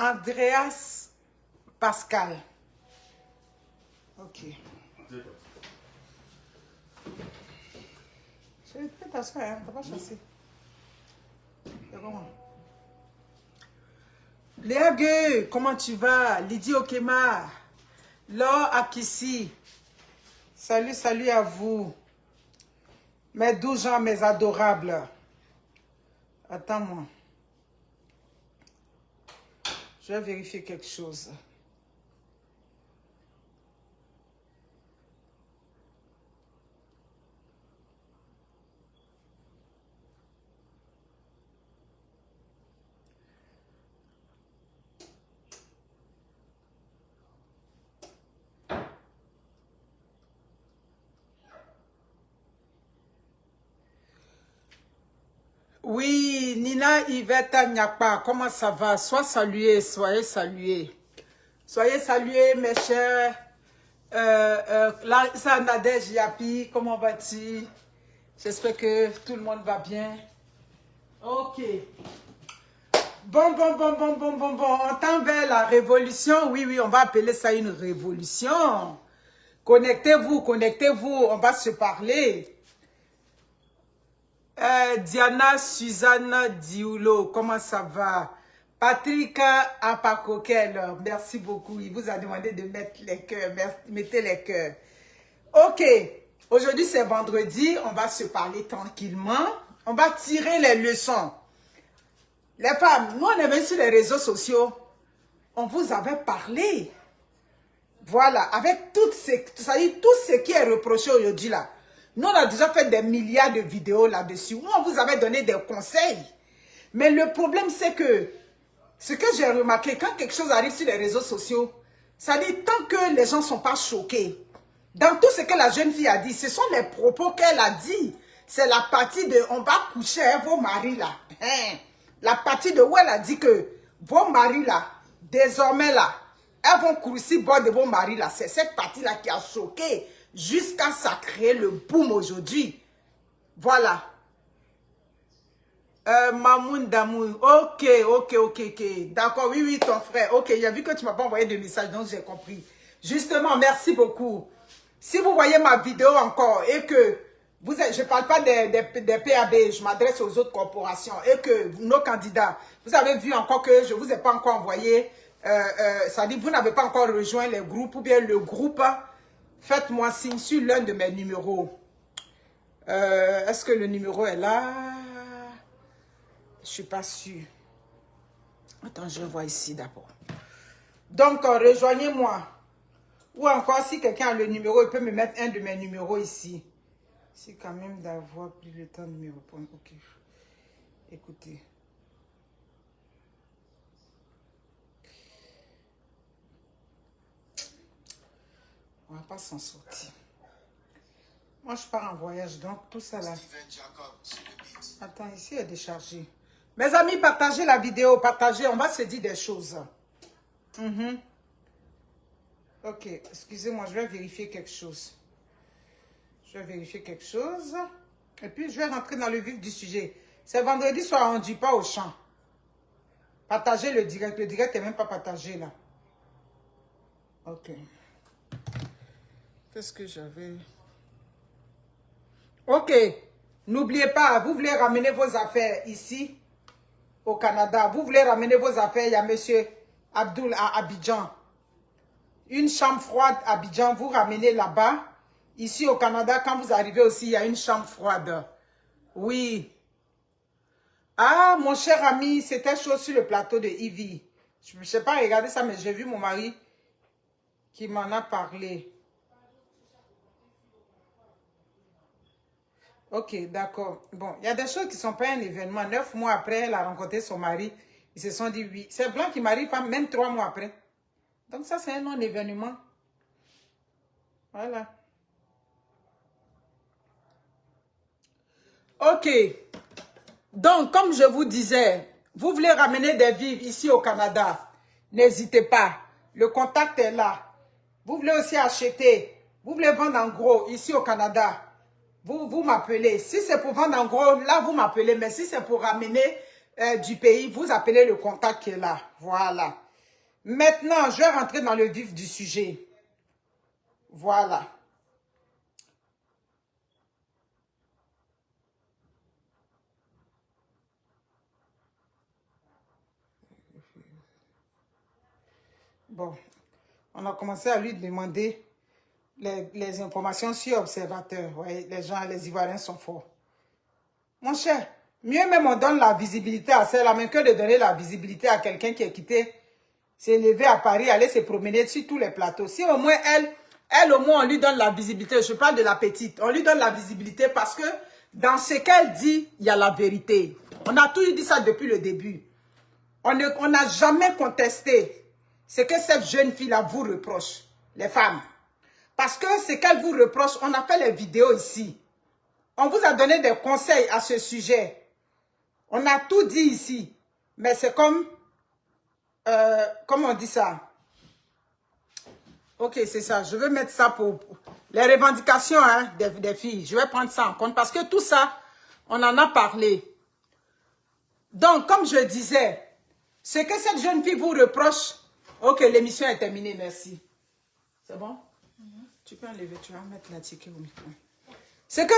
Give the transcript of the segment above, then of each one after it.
Andreas Pascal. Ok. Je peux t'asseoir, hein? T'as pas chassé. C'est comment? Léa Gueux, comment tu vas? Lydie Okema. Laure Akissi. Salut, salut à vous. Mes 12 ans, mes adorables. Attends-moi. Je vais vérifier quelque chose. Oui, Nina Yvette Nyakpa, comment ça va? Sois salué, soyez salués. Soyez salués, mes chers. Là, Nadège Yapi, comment vas-tu? J'espère que tout le monde va bien. Ok. Bon. On tend vers la révolution. Oui, on va appeler ça une révolution. Connectez-vous. On va se parler. Diana Suzanne Dioulo, comment ça va? Patrick Apakokel, merci beaucoup. Il vous a demandé de mettre les cœurs. Mettez les cœurs. Ok, aujourd'hui c'est vendredi. On va se parler tranquillement. On va tirer les leçons. Les femmes, nous on est venus sur les réseaux sociaux. On vous avait parlé. Voilà, avec tout ce qui est reproché aujourd'hui là. Nous, on a déjà fait des milliards de vidéos là-dessus. Où on vous avait donné des conseils. Mais le problème, c'est que ce que j'ai remarqué, quand quelque chose arrive sur les réseaux sociaux, ça dit tant que les gens ne sont pas choqués. Dans tout ce que la jeune fille a dit, ce sont les propos qu'elle a dit. C'est la partie de « on va coucher avec vos maris là ». La partie de où elle a dit que vos maris là, désormais là, elles vont courir bord de vos maris là. C'est cette partie-là qui a choqué. Jusqu'à ça créer le boom aujourd'hui. Voilà. Mamoun Damoun. Ok. D'accord, oui, ton frère. Ok, j'ai vu que tu m'as pas envoyé de message, donc j'ai compris. Justement, merci beaucoup. Si vous voyez ma vidéo encore et que je ne parle pas des PAB, je m'adresse aux autres corporations et que nos candidats, vous avez vu encore que je ne vous ai pas encore envoyé, ça dit vous n'avez pas encore rejoint les groupes ou bien le groupe. Faites-moi signe sur l'un de mes numéros. Est-ce que le numéro est là? Je ne suis pas sûre. Attends, je vois ici d'abord. Donc, rejoignez-moi. Ou encore, si quelqu'un a le numéro, il peut me mettre un de mes numéros ici. C'est quand même d'avoir plus le temps de me répondre. Ok. Écoutez. On ne va pas s'en sortir. Moi, je pars en voyage, donc tout ça là. Attends, ici est déchargé. Mes amis, partagez la vidéo, partagez, on va se dire des choses. Ok, excusez-moi, je vais vérifier quelque chose. Et puis, je vais rentrer dans le vif du sujet. C'est vendredi soir, on ne dit pas au champ. Partagez le direct. Le direct n'est même pas partagé là. Ok. Qu'est-ce que j'avais? Ok. N'oubliez pas, vous voulez ramener vos affaires ici, au Canada. Vous voulez ramener vos affaires, il y a monsieur Abdul à Abidjan. Une chambre froide à Abidjan, vous ramenez là-bas. Ici au Canada, quand vous arrivez aussi, il y a une chambre froide. Oui. Ah, mon cher ami, c'était chaud sur le plateau de Ivy. Je ne sais pas regarder ça, mais j'ai vu mon mari qui m'en a parlé. Ok, d'accord. Bon, il y a des choses qui ne sont pas un événement. 9 mois après, elle a rencontré son mari. Ils se sont dit oui. C'est blanc qui marie femme, même 3 mois après. Donc ça, c'est un non-événement. Voilà. Ok. Donc, comme je vous disais, vous voulez ramener des vivres ici au Canada. N'hésitez pas. Le contact est là. Vous voulez aussi acheter. Vous voulez vendre en gros ici au Canada. Vous m'appelez. Si c'est pour vendre en gros, là, vous m'appelez. Mais si c'est pour ramener du pays, vous appelez le contact qui est là. Voilà. Maintenant, je vais rentrer dans le vif du sujet. Voilà. Bon, on a commencé à lui demander les informations sur Observateur. Ouais, les gens, les Ivoiriens sont forts. Mon cher, mieux même on donne la visibilité à celle-là, mais que de donner la visibilité à quelqu'un qui est quitté, s'est levé à Paris, aller se promener sur tous les plateaux. Si au moins elle au moins on lui donne la visibilité, je parle de la petite, on lui donne la visibilité parce que dans ce qu'elle dit, il y a la vérité. On a toujours dit ça depuis le début. On n'a jamais contesté ce que cette jeune fille-là vous reproche, les femmes. Parce que ce qu'elle vous reproche, on a fait les vidéos ici. On vous a donné des conseils à ce sujet. On a tout dit ici. Mais c'est comme... comment on dit ça? Ok, c'est ça. Je veux mettre ça pour les revendications hein, des filles. Je vais prendre ça en compte parce que tout ça, on en a parlé. Donc, comme je disais, ce que cette jeune fille vous reproche... Ok, l'émission est terminée, merci. C'est bon? Tu peux enlever, tu vas mettre la ticket au micro. C'est que...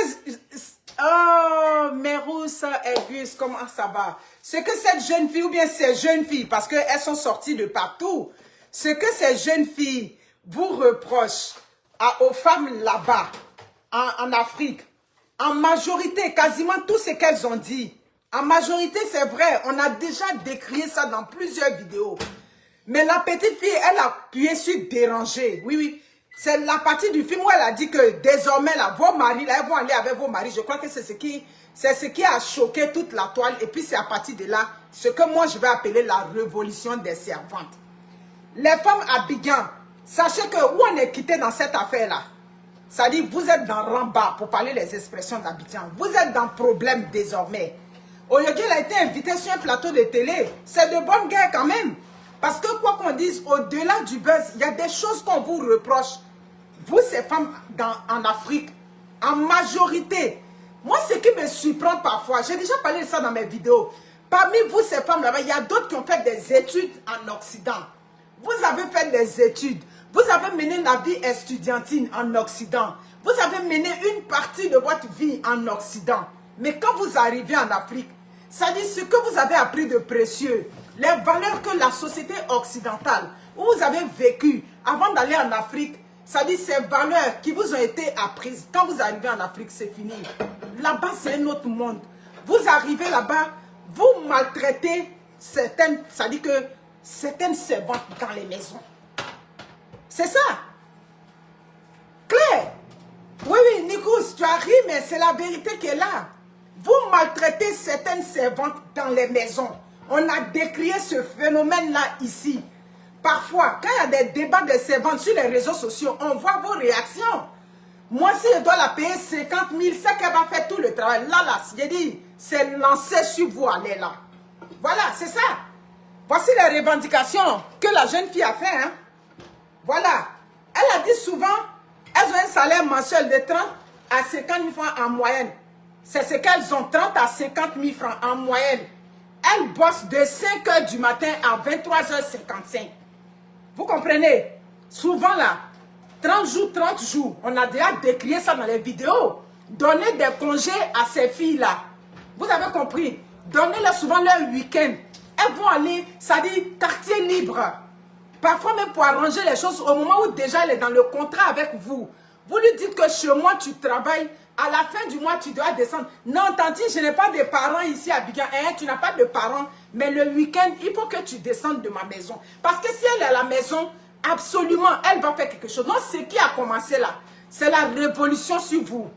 Oh, Meroussa et Gus, comment ça va? C'est que cette jeune fille, ou bien ces jeunes filles, parce qu'elles sont sorties de partout, ce que ces jeunes filles vous reprochent aux femmes là-bas, en Afrique, en majorité, quasiment tout ce qu'elles ont dit, en majorité, c'est vrai, on a déjà décrié ça dans plusieurs vidéos. Mais la petite fille, elle a appuyé sur déranger. Oui, oui. C'est la partie du film où elle a dit que désormais, là, vos maris, là, elles vont aller avec vos maris. Je crois que c'est ce qui a choqué toute la toile. Et puis, c'est à partir de là, ce que moi, je vais appeler la révolution des servantes. Les femmes Abidjan, sachez que où on est quitté dans cette affaire-là, ça dit, vous êtes dans Ramba, pour parler les expressions d'Abidjan. Vous êtes dans problème désormais. Aujourd'hui, elle a été invitée sur un plateau de télé. C'est de bonne guerre quand même. Parce que quoi qu'on dise, au-delà du buzz, il y a des choses qu'on vous reproche. Vous, ces femmes en Afrique, en majorité, moi, ce qui me surprend parfois, j'ai déjà parlé de ça dans mes vidéos. Parmi vous, ces femmes là-bas, il y a d'autres qui ont fait des études en Occident. Vous avez fait des études. Vous avez mené la vie estudiantine en Occident. Vous avez mené une partie de votre vie en Occident. Mais quand vous arrivez en Afrique, ça dit ce que vous avez appris de précieux, les valeurs que la société occidentale, où vous avez vécu avant d'aller en Afrique, ça dit ces valeurs qui vous ont été apprises. Quand vous arrivez en Afrique, c'est fini. Là-bas, c'est un autre monde. Vous arrivez là-bas, vous maltraitez certaines, ça dit que certaines servantes dans les maisons. C'est ça. Claire. Oui, oui, Nikous, tu as ri, mais c'est la vérité qui est là. Vous maltraitez certaines servantes dans les maisons. On a décrié ce phénomène-là ici. Parfois, quand il y a des débats de servantes sur les réseaux sociaux, on voit vos réactions. Moi, si je dois la payer 50 000, c'est qu'elle va faire tout le travail. Là, j'ai dit, c'est lancé sur vous, allez là. Voilà, c'est ça. Voici les revendications que la jeune fille a fait. Hein. Voilà. Elle a dit souvent, elles ont un salaire mensuel de 30 à 50 000 francs en moyenne. C'est ce qu'elles ont, 30 à 50 000 francs en moyenne. Elles bossent de 5 h du matin à 23 h 55. Vous comprenez? Souvent là, 30 jours, on a déjà décrié ça dans les vidéos. Donner des congés à ces filles-là. Vous avez compris? Donnez-leur souvent leur week-end. Elles vont aller, ça dit, quartier libre. Parfois même pour arranger les choses, au moment où déjà elle est dans le contrat avec vous. Vous lui dites que chez moi, tu travailles. À la fin du mois, tu dois descendre. Non, Tanti, je n'ai pas de parents ici à Abidjan. Hein, tu n'as pas de parents. Mais le week-end, il faut que tu descendes de ma maison. Parce que si elle est à la maison, absolument, elle va faire quelque chose. Non, ce qui a commencé là, c'est la révolution sur vous.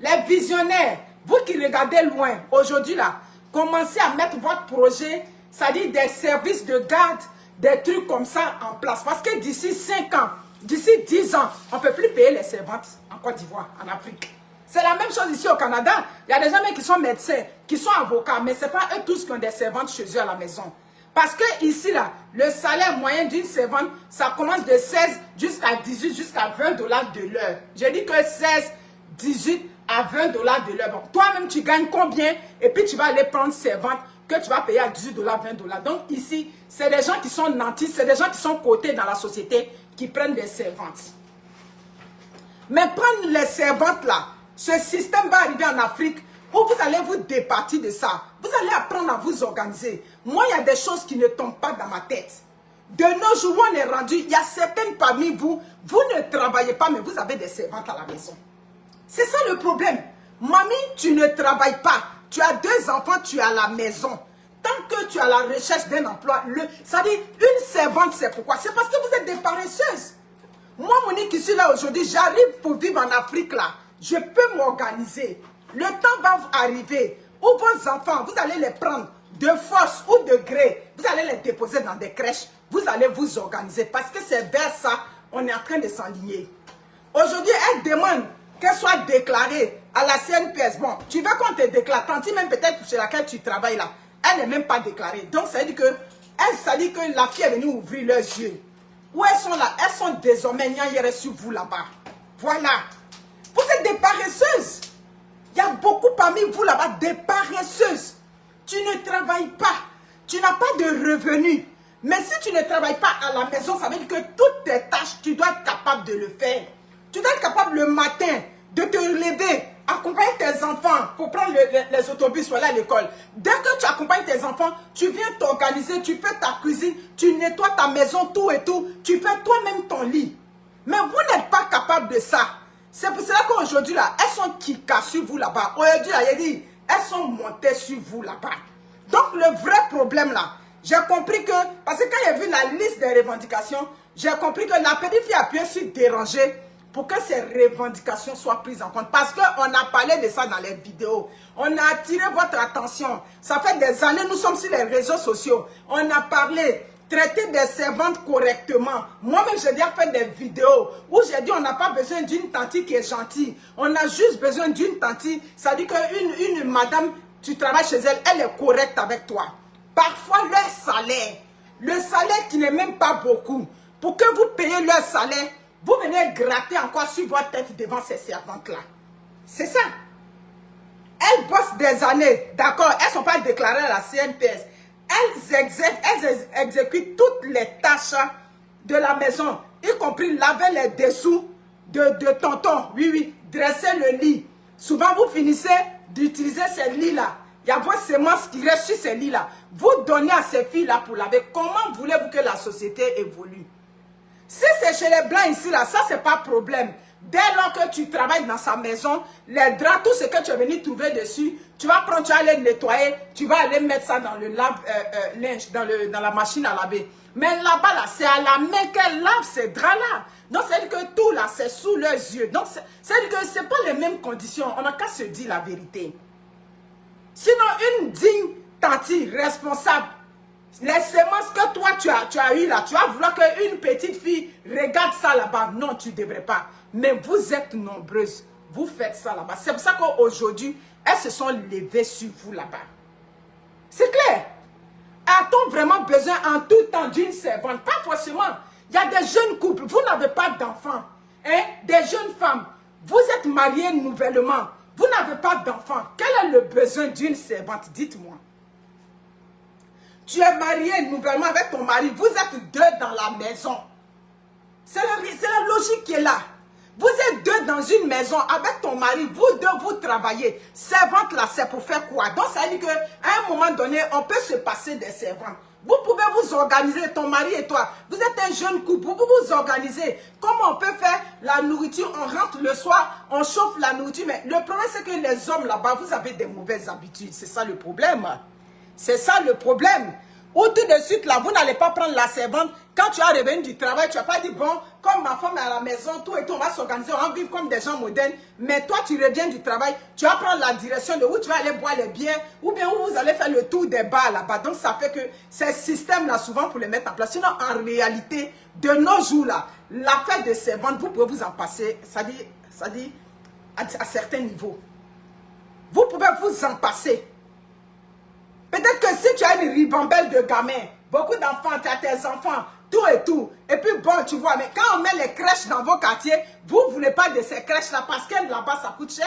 Les visionnaires, vous qui regardez loin, aujourd'hui là, commencez à mettre votre projet, c'est-à-dire des services de garde, des trucs comme ça en place. Parce que d'ici 5 ans, d'ici 10 ans, on ne peut plus payer les servantes en Côte d'Ivoire, en Afrique. C'est la même chose ici au Canada. Il y a des gens qui sont médecins, qui sont avocats, mais ce n'est pas eux tous qui ont des servantes chez eux à la maison. Parce que ici, là, le salaire moyen d'une servante, ça commence de 16 jusqu'à 18, jusqu'à 20 $ de l'heure. J'ai dit que 16, 18 à 20 $ de l'heure. Bon, toi-même, tu gagnes combien? Et puis, tu vas aller prendre servante que tu vas payer à 18 $, 20 $. Donc ici, c'est des gens qui sont nantis, c'est des gens qui sont cotés dans la société qui prennent des servantes. Mais prendre les servantes là, ce système va arriver en Afrique où vous allez vous départir de ça. Vous allez apprendre à vous organiser. Moi, il y a des choses qui ne tombent pas dans ma tête. De nos jours, où on est rendu, il y a certaines parmi vous, vous ne travaillez pas, mais vous avez des servantes à la maison. C'est ça le problème. Mamie, tu ne travailles pas. Tu as 2 enfants, tu es à la maison. Tant que tu es à la recherche d'un emploi, ça dit une servante, c'est pourquoi? C'est parce que vous êtes des paresseuses. Moi, Monique, qui suis là aujourd'hui, j'arrive pour vivre en Afrique là. Je peux m'organiser. Le temps va arriver où vos enfants, vous allez les prendre de force ou de gré. Vous allez les déposer dans des crèches. Vous allez vous organiser parce que c'est vers ça on est en train de s'enligner. Aujourd'hui, elle demande qu'elle soit déclarée à la CNPS. Bon, tu veux qu'on te déclare, tantôt même peut-être chez laquelle tu travailles là, elle n'est même pas déclarée. Donc, ça veut dire que la fille est venue ouvrir leurs yeux. Où elles sont là? Elles sont désormais niaillères sur vous là-bas. Voilà. Vous êtes des paresseuses. Il y a beaucoup parmi vous là-bas des paresseuses. Tu ne travailles pas. Tu n'as pas de revenus. Mais si tu ne travailles pas à la maison, ça veut dire que toutes tes tâches, tu dois être capable de le faire. Tu dois être capable le matin de te lever, accompagner tes enfants pour prendre les autobus pour aller à l'école. Dès que tu accompagnes tes enfants, tu viens t'organiser, tu fais ta cuisine, tu nettoies ta maison, tout et tout. Tu fais toi-même ton lit. Mais vous n'êtes pas capable de ça. C'est pour cela qu'aujourd'hui, là, elles sont kika sur vous là-bas. Aujourd'hui, là, il dit, elles sont montées sur vous là-bas. Donc, le vrai problème là, j'ai compris que, parce que quand j'ai vu la liste des revendications, j'ai compris que la petite fille a pu se déranger pour que ces revendications soient prises en compte. Parce qu'on a parlé de ça dans les vidéos. On a attiré votre attention. Ça fait des années, nous sommes sur les réseaux sociaux. On a parlé, traiter des servantes correctement. Moi-même, j'ai déjà fait des vidéos où j'ai dit on n'a pas besoin d'une tante qui est gentille. On a juste besoin d'une tante. Ça dit qu'une madame, tu travailles chez elle, elle est correcte avec toi. Parfois, leur salaire, le salaire qui n'est même pas beaucoup, pour que vous payiez leur salaire, vous venez gratter encore sur votre tête devant ces servantes-là. C'est ça. Elles bossent des années, d'accord, elles ne sont pas déclarées à la CNPS. Elles exécutent toutes les tâches de la maison, y compris laver les dessous de tonton, oui, dresser le lit. Souvent, vous finissez d'utiliser ces lits-là. Il y a vos semences qui restent sur ces lits-là. Vous donnez à ces filles-là pour laver. Comment voulez-vous que la société évolue? Si c'est chez les blancs ici, là, ça, c'est pas problème. Dès lors que tu travailles dans sa maison, les draps, tout ce que tu es venu trouver dessus, tu vas prendre, tu vas aller nettoyer, tu vas aller mettre ça dans le lave-linge, dans la machine à laver. Mais là-bas, là, c'est à la main qu'elle lave ces draps-là. Donc, c'est-à-dire que tout, là, c'est sous leurs yeux. Donc, c'est-à-dire que ce n'est pas les mêmes conditions. On n'a qu'à se dire la vérité. Sinon, une digne tante responsable, les semences que toi tu as eu là, tu vas vouloir qu'une petite fille regarde ça là-bas. Non, tu ne devrais pas. Mais vous êtes nombreuses, vous faites ça là-bas. C'est pour ça qu'aujourd'hui, elles se sont levées sur vous là-bas. C'est clair. A-t-on vraiment besoin en tout temps d'une servante? Pas forcément. Il y a des jeunes couples, vous n'avez pas d'enfants. Hein? Des jeunes femmes, vous êtes mariées nouvellement. Vous n'avez pas d'enfant. Quel est le besoin d'une servante? Dites-moi. Tu es marié nouvellement avec ton mari. Vous êtes deux dans la maison. C'est la logique qui est là. Vous êtes deux dans une maison avec ton mari. Vous deux, vous travaillez. Servante là, c'est pour faire quoi? Donc, ça veut dire qu'à un moment donné, on peut se passer des servantes. Vous pouvez vous organiser, ton mari et toi. Vous êtes un jeune couple, vous pouvez vous organiser. Comment on peut faire la nourriture? On rentre le soir, on chauffe la nourriture. Mais le problème, c'est que les hommes là-bas, vous avez des mauvaises habitudes. C'est ça le problème. C'est ça le problème. Ou tout de suite, là, vous n'allez pas prendre la servante. Quand tu as revenu du travail, tu n'as pas dit, bon, comme ma femme est à la maison, tout et tout, on va s'organiser, on va vivre comme des gens modernes. Mais toi, tu reviens du travail, tu vas prendre la direction de où tu vas aller boire les biens, ou bien où vous allez faire le tour des bars là-bas. Donc, ça fait que ces systèmes-là, souvent, pour les mettre en place. Sinon, en réalité, de nos jours-là, l'affaire de servante, vous pouvez vous en passer, ça dit à certains niveaux. Vous pouvez vous en passer. Peut-être que si tu as une ribambelle de gamins, beaucoup d'enfants, tu as tes enfants, tout et tout. Et puis bon, tu vois, mais quand on met les crèches dans vos quartiers, vous ne voulez pas de ces crèches là parce que là-bas, ça coûte cher.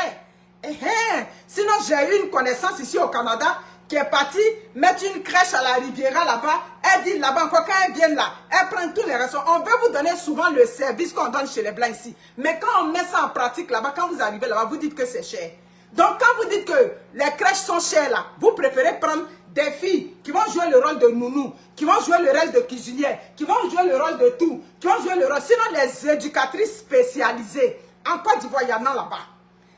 Sinon, j'ai eu une connaissance ici au Canada qui est partie mettre une crèche à la Riviera là-bas. Elle dit là-bas encore, quand elle vient là, elle prend tous les restaurants. On veut vous donner souvent le service qu'on donne chez les Blancs ici. Mais quand on met ça en pratique là-bas, quand vous arrivez là-bas, vous dites que c'est cher. Donc quand vous dites que les crèches sont chères là, vous préférez prendre des filles qui vont jouer le rôle de nounou, qui vont jouer le rôle de cuisinière, qui vont jouer le rôle de tout, qui vont jouer le rôle. Sinon les éducatrices spécialisées, en Côte d'Ivoire, il y en a là-bas.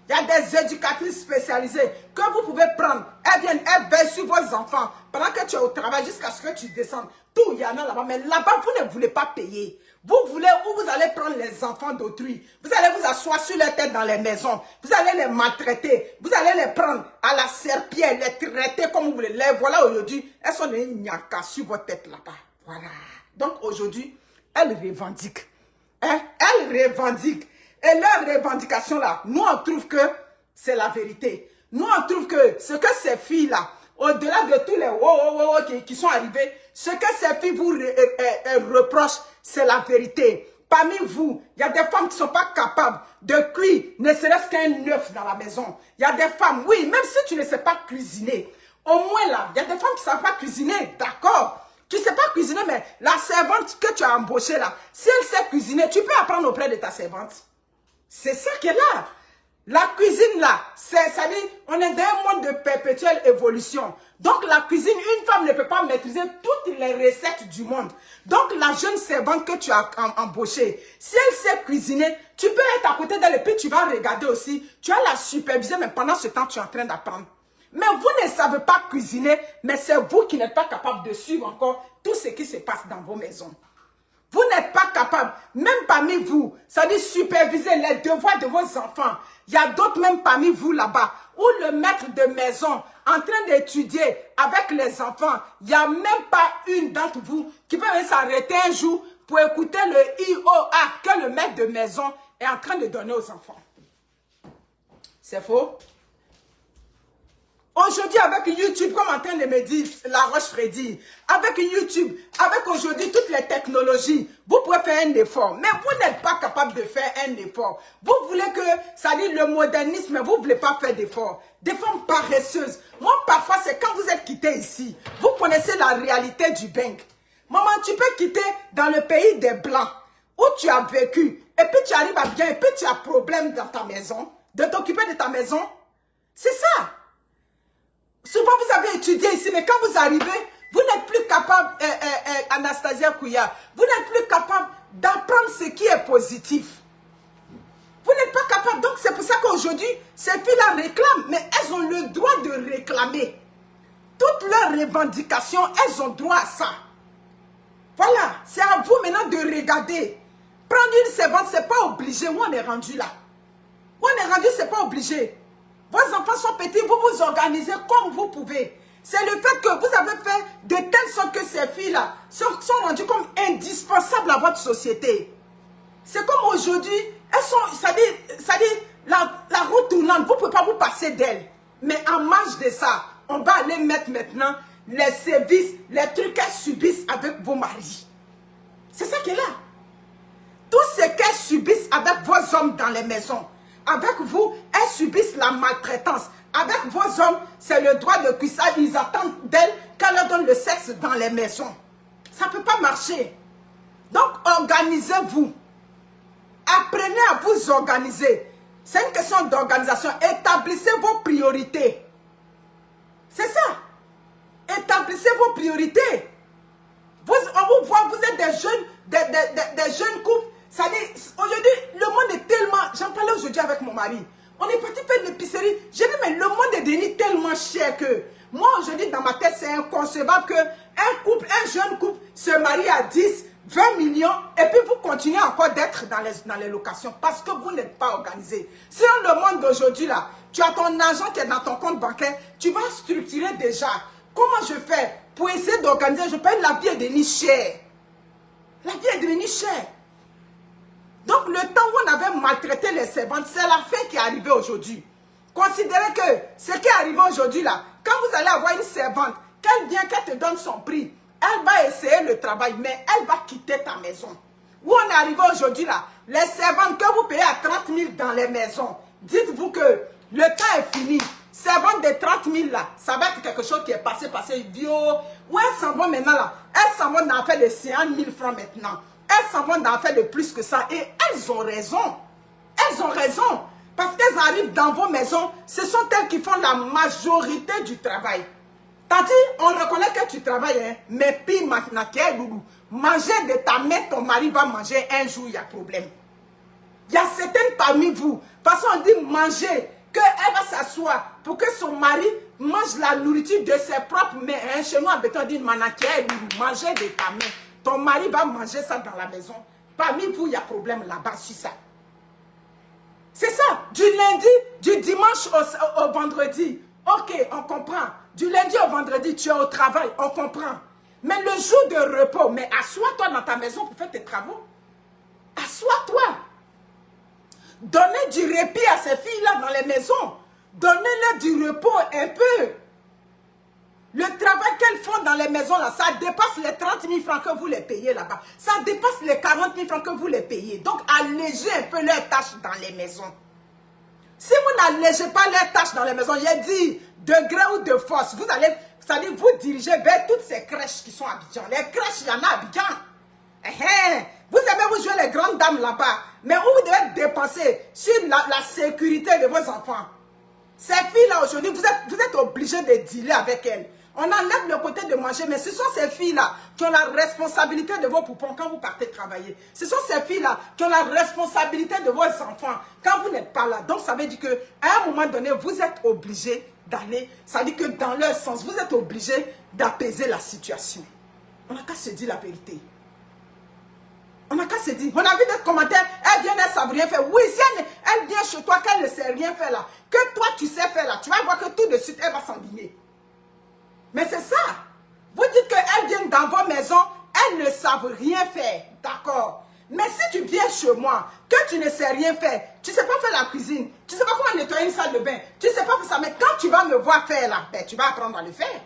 Il y a des éducatrices spécialisées que vous pouvez prendre. Elles viennent, elles veillent sur vos enfants pendant que tu es au travail jusqu'à ce que tu descendes. Tout, il y en a là-bas. Mais là-bas, vous ne voulez pas payer. Vous voulez où vous allez prendre les enfants d'autrui. Vous allez vous asseoir sur leur tête dans les maisons. Vous allez les maltraiter. Vous allez les prendre à la serpillière, les traiter comme vous voulez. Les voilà aujourd'hui. Elles sont des gnakas sur votre tête là-bas. Voilà. Donc aujourd'hui, elles revendiquent. Hein? Elles revendiquent. Et leur revendication là, nous on trouve que c'est la vérité. Nous on trouve que ce que ces filles là, au-delà de tous les qui sont arrivés, ce que ces filles vous reprochent, c'est la vérité. Parmi vous, il y a des femmes qui ne sont pas capables de cuire, ne serait-ce qu'un œuf dans la maison. Il y a des femmes, oui, même si tu ne sais pas cuisiner, au moins là, il y a des femmes qui ne savent pas cuisiner, d'accord? Tu ne sais pas cuisiner, mais la servante que tu as embauchée là, si elle sait cuisiner, tu peux apprendre auprès de ta servante. C'est ça qui est là. La cuisine là, ça dit, on est dans un monde de perpétuelle évolution. Donc la cuisine, une femme ne peut pas maîtriser toutes les recettes du monde. Donc la jeune servante que tu as embauchée, si elle sait cuisiner, tu peux être à côté d'elle et puis tu vas regarder aussi. Tu vas la superviser, mais pendant ce temps, tu es en train d'apprendre. Mais vous ne savez pas cuisiner, mais c'est vous qui n'êtes pas capable de suivre encore tout ce qui se passe dans vos maisons. Vous n'êtes pas capable, même parmi vous, ça dit superviser les devoirs de vos enfants. Il y a d'autres même parmi vous là-bas, où le maître de maison, en train d'étudier avec les enfants, il n'y a même pas une d'entre vous qui peut s'arrêter un jour pour écouter le IOA que le maître de maison est en train de donner aux enfants. C'est faux? Aujourd'hui, avec YouTube, comme en train de me dire La Roche-Freddy, avec YouTube, avec aujourd'hui toutes les technologies, vous pouvez faire un effort. Mais vous n'êtes pas capable de faire un effort. Vous voulez que, ça dit le modernisme, vous ne voulez pas faire d'effort. Des femmes paresseuses. Moi, parfois, c'est quand vous êtes quitté ici, vous connaissez la réalité du Beng. Maman, tu peux quitter dans le pays des Blancs, où tu as vécu, et puis tu arrives à bien, et puis tu as problème dans ta maison, de t'occuper de ta maison. C'est ça. Souvent, vous avez étudié ici, mais quand vous arrivez, vous n'êtes plus capable, Anastasia Kouya, vous n'êtes plus capable d'apprendre ce qui est positif. Vous n'êtes pas capable. Donc, c'est pour ça qu'aujourd'hui, ces filles-là réclament, mais elles ont le droit de réclamer. Toutes leurs revendications, elles ont droit à ça. Voilà, c'est à vous maintenant de regarder. Prendre une servante, ce n'est pas obligé. Où on est rendu là? Où on est rendu, ce n'est pas obligé. Vos enfants sont petits, vous vous organisez comme vous pouvez. C'est le fait que vous avez fait de telle sorte que ces filles-là sont rendues comme indispensables à votre société. C'est comme aujourd'hui, elles sont, ça dit la route tournante, vous ne pouvez pas vous passer d'elles. Mais en marge de ça, on va aller mettre maintenant les services, les trucs qu'elles subissent avec vos maris. C'est ça qui est là. Tout ce qu'elles subissent avec vos hommes dans les maisons. Avec vous, elles subissent la maltraitance. Avec vos hommes, c'est le droit de cuissage. Ils attendent d'elles qu'elle leur donne le sexe dans les maisons. Ça ne peut pas marcher. Donc, organisez-vous. Apprenez à vous organiser. C'est une question d'organisation. Établissez vos priorités. C'est ça. Établissez vos priorités. On vous voit, vous êtes des jeunes couples. Aujourd'hui, le monde est tellement... J'en parlais aujourd'hui avec mon mari. On est parti faire de l'épicerie. J'ai dit, mais le monde est devenu tellement cher que... Moi, aujourd'hui, dans ma tête, c'est inconcevable qu'un jeune couple se marie à 10, 20 millions et puis vous continuez encore d'être dans les locations parce que vous n'êtes pas organisé. Si dans le monde d'aujourd'hui, là, tu as ton argent qui est dans ton compte bancaire, tu vas structurer déjà. Comment je fais pour essayer d'organiser? Je paye, la vie est devenue chère. La vie est devenue chère. Donc, le temps où on avait maltraité les servantes, c'est la fin qui est arrivée aujourd'hui. Considérez que ce qui est arrivé aujourd'hui là, quand vous allez avoir une servante, qu'elle vient, qu'elle te donne son prix, elle va essayer le travail, mais elle va quitter ta maison. Où on est arrivé aujourd'hui là, les servantes que vous payez à 30 000 dans les maisons, dites-vous que le temps est fini. Servante de 30 30 000 là, ça va être quelque chose qui est passé, bio. Où elles s'en vont maintenant là? Elles s'en vont d'en faire de 50 000 francs maintenant. Elles s'en vont d'en faire de plus que ça. Et elles ont raison. Elles ont raison. Parce qu'elles arrivent dans vos maisons, ce sont elles qui font la majorité du travail. Tati, on reconnaît que tu travailles, hein, mais puis maintenant, loulou, manger de ta main, ton mari va manger un jour, il y a problème. Il y a certaines parmi vous, parce qu'on dit manger, qu'elle va s'asseoir pour que son mari mange la nourriture de ses propres mains. Hein. Chez nous, en béton, on dit manakier, manger de ta main. Ton mari va manger ça dans la maison. Parmi vous, il y a problème là-bas sur ça. C'est ça, du lundi, du dimanche au vendredi. Ok, on comprend. Du lundi au vendredi, tu es au travail, on comprend. Mais le jour de repos, mais assois-toi dans ta maison pour faire tes travaux. Assois-toi. Donnez du répit à ces filles-là dans les maisons. Donnez-leur du repos un peu. Le travail qu'elles font dans les maisons, là, ça dépasse les 30 000 francs que vous les payez là-bas. Ça dépasse les 40 000 francs que vous les payez. Donc, allégez un peu leurs tâches dans les maisons. Si vous n'allégez pas leurs tâches dans les maisons, j'ai dit, de gré ou de force, vous allez, c'est-à-dire vous diriger vers toutes ces crèches qui sont à Abidjan. Les crèches, il y en a à Abidjan. Vous aimez vous jouer les grandes dames là-bas, mais où vous devez dépenser sur la sécurité de vos enfants. Ces filles-là, aujourd'hui, vous êtes obligés de dealer avec elles. On enlève le côté de manger, mais ce sont ces filles-là qui ont la responsabilité de vos poupons quand vous partez travailler. Ce sont ces filles-là qui ont la responsabilité de vos enfants quand vous n'êtes pas là. Donc, ça veut dire qu'à un moment donné, vous êtes obligés d'aller, ça veut dire que dans leur sens, vous êtes obligés d'apaiser la situation. On n'a qu'à se dire la vérité. On n'a qu'à se dire. On a vu des commentaires, elle vient, elle ne sait rien faire. Oui, si elle vient chez toi, qu'elle ne sait rien faire là, que toi tu sais faire là, tu vas voir que tout de suite, elle va s'enligner. Mais c'est ça. Vous dites qu'elles viennent dans vos maisons, elles ne savent rien faire. D'accord. Mais si tu viens chez moi, que tu ne sais rien faire, tu ne sais pas faire la cuisine, tu ne sais pas comment nettoyer une salle de bain, tu ne sais pas faire ça, mais quand tu vas me voir faire là, ben, tu vas apprendre à le faire.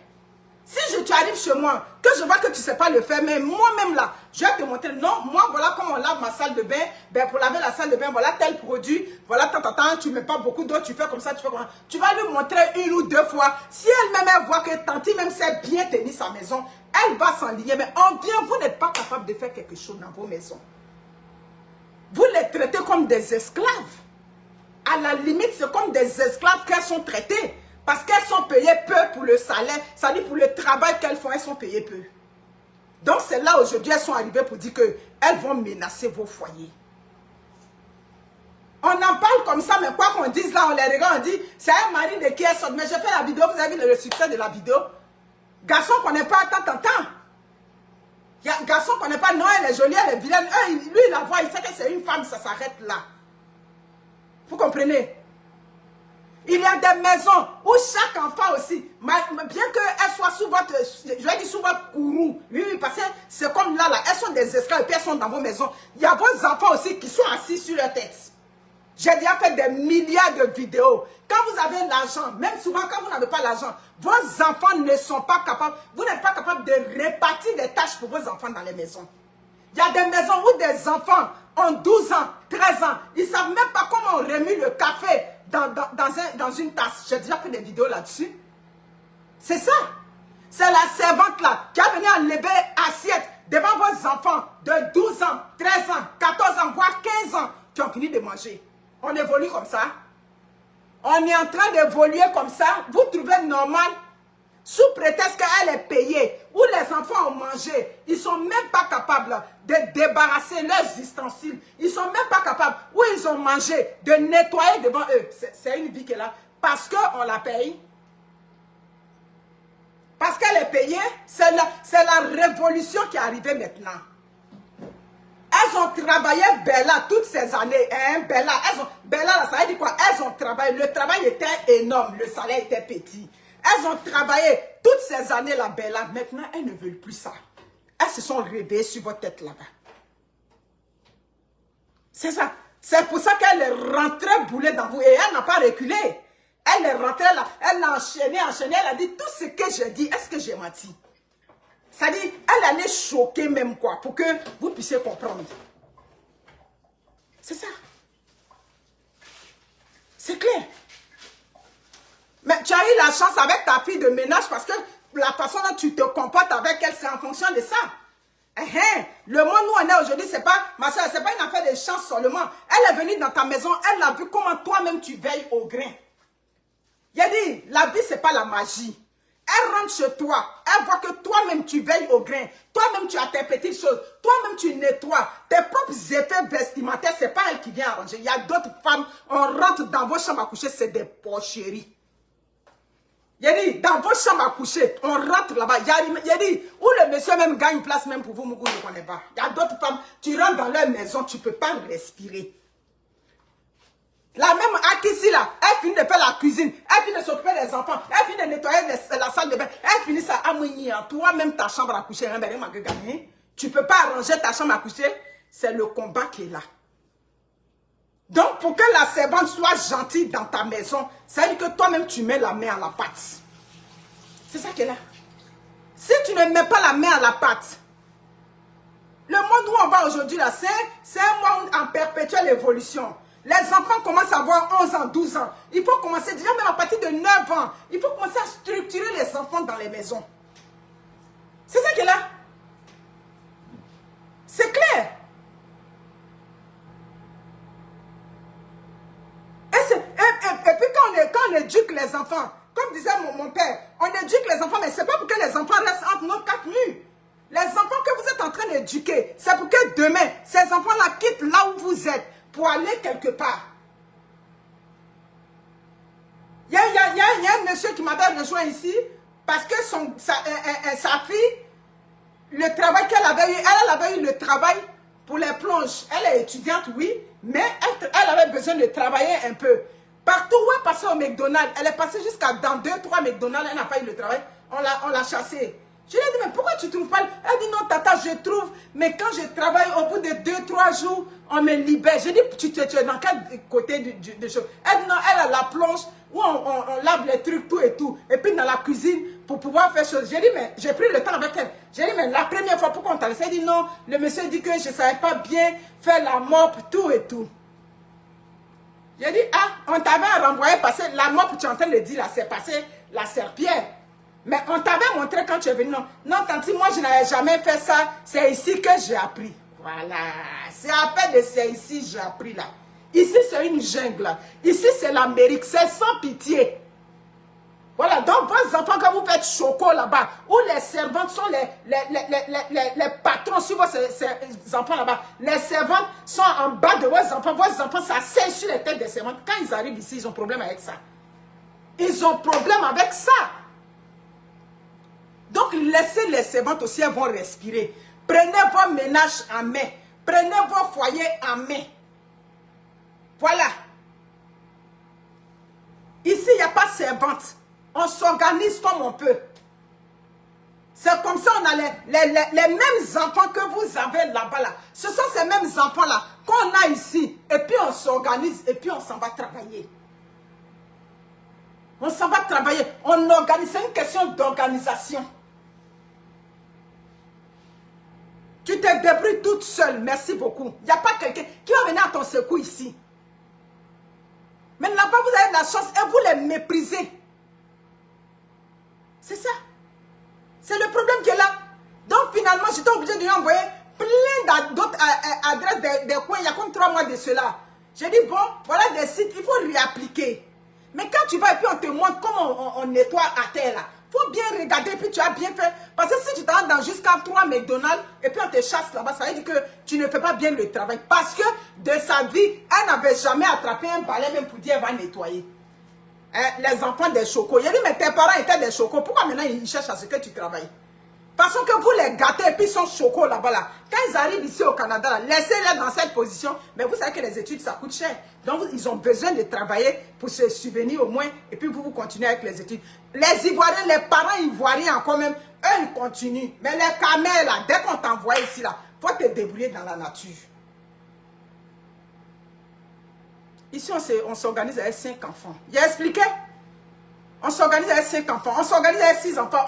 Si tu arrives chez moi, que je vois que tu ne sais pas le faire, mais moi-même là, je vais te montrer, non, moi voilà comment on lave ma salle de bain, ben pour laver la salle de bain, voilà tel produit, voilà tant, tu ne mets pas beaucoup d'eau, tu fais comme ça, tu fais comme ça. Tu vas lui montrer une ou deux fois. Si elle-même elle voit que tanti même sait bien tenir sa maison, elle va s'enligner. Mais on vient, vous n'êtes pas capable de faire quelque chose dans vos maisons. Vous les traitez comme des esclaves. À la limite, c'est comme des esclaves qu'elles sont traitées. Parce qu'elles sont payées peu pour le salaire, c'est-à-dire pour le travail qu'elles font, elles sont payées peu. Donc c'est là aujourd'hui, elles sont arrivées pour dire qu'elles vont menacer vos foyers. On en parle comme ça, mais quoi qu'on dise là, on les regarde, on dit, c'est un mari de qui elles sortent. Mais j'ai fait la vidéo, vous avez vu le succès de la vidéo. Garçon qu'on n'est pas, tant. Garçon qu'on n'est pas, non, elle est jolie, elle est vilaine. Lui, il la voit, il sait que c'est une femme, ça s'arrête là. Vous comprenez? Il y a des maisons où chaque enfant aussi, bien qu'elles soient sous votre, je vais dire sous votre courroux, oui, parce que c'est comme là, elles sont des esclaves et puis elles sont dans vos maisons. Il y a vos enfants aussi qui sont assis sur leur tête. J'ai déjà fait des milliards de vidéos. Quand vous avez l'argent, même souvent quand vous n'avez pas l'argent, vos enfants ne sont pas capables, vous n'êtes pas capable de répartir des tâches pour vos enfants dans les maisons. Il y a des maisons où des enfants ont 12 ans, 13 ans, ils ne savent même pas comment on remue le café dans une tasse. J'ai déjà fait des vidéos là-dessus. C'est ça. C'est la servante là qui a venu enlever assiette devant vos enfants de 12 ans, 13 ans, 14 ans, voire 15 ans qui ont fini de manger. On évolue comme ça. On est en train d'évoluer comme ça. Vous trouvez normal, sous prétexte qu'elle est payée, où les enfants ont mangé, ils ne sont même pas capables de débarrasser leurs ustensiles. Ils ne sont même pas capables, où ils ont mangé, de nettoyer devant eux. C'est une vie qu'elle a. Parce qu'on la paye. Parce qu'elle est payée, c'est la révolution qui est arrivée maintenant. Elles ont travaillé Bella toutes ces années. Hein, Bella, Bella, ça veut dire quoi? Elles ont travaillé. Le travail était énorme. Le salaire était petit. Elles ont travaillé toutes ces années là, Bella. Maintenant, elles ne veulent plus ça. Elles se sont réveillées sur votre tête là-bas. C'est ça. C'est pour ça qu'elle est rentrée bouler dans vous. Et elle n'a pas reculé. Elle est rentrée là. Elle a enchaîné. Elle a dit tout ce que j'ai dit. Est-ce que j'ai menti? Ça dit, elle allait choquer même quoi, pour que vous puissiez comprendre. C'est ça. C'est clair. Mais tu arrives eu la chance avec ta fille de ménage parce que la façon dont tu te comportes avec elle, c'est en fonction de ça. Le monde où on est aujourd'hui, c'est pas, ma soeur, c'est pas une affaire de chance seulement. Elle est venue dans ta maison, elle a vu comment toi-même tu veilles au grain. Il a dit, la vie, c'est pas la magie. Elle rentre chez toi, elle voit que toi-même tu veilles au grain, toi-même tu as tes petites choses, toi-même tu nettoies, tes propres effets vestimentaires, c'est pas elle qui vient arranger. Il y a d'autres femmes, on rentre dans vos chambres à coucher, c'est des porcheries. Il a dit, dans vos chambres à coucher, on rentre là-bas. Il a dit, où le monsieur même gagne place même pour vous, Mougou, je ne connais pas. Il y a d'autres femmes, tu rentres dans leur maison, tu ne peux pas respirer. La même Akissi là, elle finit de faire la cuisine, elle finit de s'occuper des enfants, elle finit de nettoyer la salle de bain, elle finit ça à mouiller. Toi-même ta chambre à coucher, tu ne peux pas arranger ta chambre à coucher, c'est le combat qui est là. Donc pour que la servante soit gentille dans ta maison, ça veut dire que toi-même tu mets la main à la pâte. C'est ça qui est là. Si tu ne mets pas la main à la pâte, le monde où on va aujourd'hui là, c'est un monde en perpétuelle évolution. Les enfants commencent à avoir 11 ans, 12 ans. Il faut commencer déjà même à partir de 9 ans. Il faut commencer à structurer les enfants dans les maisons. C'est ça qui est là. C'est clair. Et puis quand on éduque les enfants, comme disait mon père, on éduque les enfants, mais ce n'est pas pour que les enfants restent entre nos quatre murs. Les enfants que vous êtes en train d'éduquer, c'est pour que demain, ces enfants-là quittent là où vous êtes pour aller quelque part. Il y a un monsieur qui m'avait rejoint ici parce que sa fille, le travail qu'elle avait eu, elle avait eu le travail pour les plonges. Elle est étudiante, oui, mais elle avait besoin de travailler un peu. Partout où elle passait au McDonald's, elle est passée jusqu'à dans 2-3 McDonald's, elle n'a pas eu le travail, on l'a chassée. Je lui ai dit, mais pourquoi tu ne trouves pas? Elle dit, non, tata, je trouve, mais quand je travaille, au bout de 2-3 jours, on me libère. J'ai dit, tu es dans quel côté de choses? Elle dit, non, elle a la planche où on lave les trucs, tout et tout. Et puis dans la cuisine, pour pouvoir faire chose. J'ai dit, mais j'ai pris le temps avec elle. J'ai dit, mais la première fois, pourquoi on t'a laissé? Elle dit, non, le monsieur dit que je ne savais pas bien faire la mop, tout et tout. J'ai dit, ah, on t'avait renvoyé passer, la mop, tu es en train de dire, là, c'est passé la serpillère. Mais on t'avait montré quand tu es venu. Non, non, tanti, moi je n'avais jamais fait ça. C'est ici que j'ai appris. Voilà. C'est à peine de c'est ici que j'ai appris là. Ici c'est une jungle. Ici c'est l'Amérique. C'est sans pitié. Voilà. Donc vos enfants, quand vous faites choco là-bas, où les servantes sont les patrons sur ces enfants là-bas. Les servantes sont en bas de vos enfants. Vos enfants, ça saigne sur les têtes des servantes. Quand ils arrivent ici, ils ont problème avec ça. Ils ont problème avec ça. Donc, laissez les servantes aussi, elles vont respirer. Prenez vos ménages en main. Prenez vos foyers en main. Voilà. Ici, il n'y a pas de servante. On s'organise comme on peut. C'est comme ça, on a les mêmes enfants que vous avez là-bas. Là. Ce sont ces mêmes enfants-là qu'on a ici. Et puis, on s'organise et puis on s'en va travailler. On s'en va travailler. On organise. C'est une question d'organisation. Tu te débrouilles toute seule. Merci beaucoup. Il n'y a pas quelqu'un qui va venir à ton secours ici. Mais là-bas, vous avez de la chance et vous les méprisez. C'est ça. C'est le problème qui est là. Donc finalement, j'étais obligée de lui envoyer plein d'autres adresses des coins. Il y a comme 3 mois de cela. J'ai dit, bon, voilà des sites, il faut réappliquer. Mais quand tu vas et puis on te montre comment on nettoie à terre là. Il faut bien regarder, puis tu as bien fait. Parce que si tu t'en dans jusqu'à 3 McDonald's, et puis on te chasse là-bas, ça veut dire que tu ne fais pas bien le travail. Parce que de sa vie, elle n'avait jamais attrapé un balai même pour dire elle va nettoyer. Les enfants des chocos. Il a dit, mais tes parents étaient des chocos. Pourquoi maintenant ils cherchent à ce que tu travailles? Parce que vous les gâtez et puis ils sont chocos là-bas. Là. Quand ils arrivent ici au Canada, laissez-les dans cette position. Mais vous savez que les études, ça coûte cher. Donc, ils ont besoin de travailler pour se subvenir au moins. Et puis, vous continuez avec les études. Les Ivoiriens, les parents ivoiriens, quand même, eux, ils continuent. Mais les camels, là, dès qu'on t'envoie ici, là, il faut te débrouiller dans la nature. Ici, on s'organise avec 5 enfants. Il a expliqué? On s'organise avec 5 enfants, on s'organise avec 6 enfants,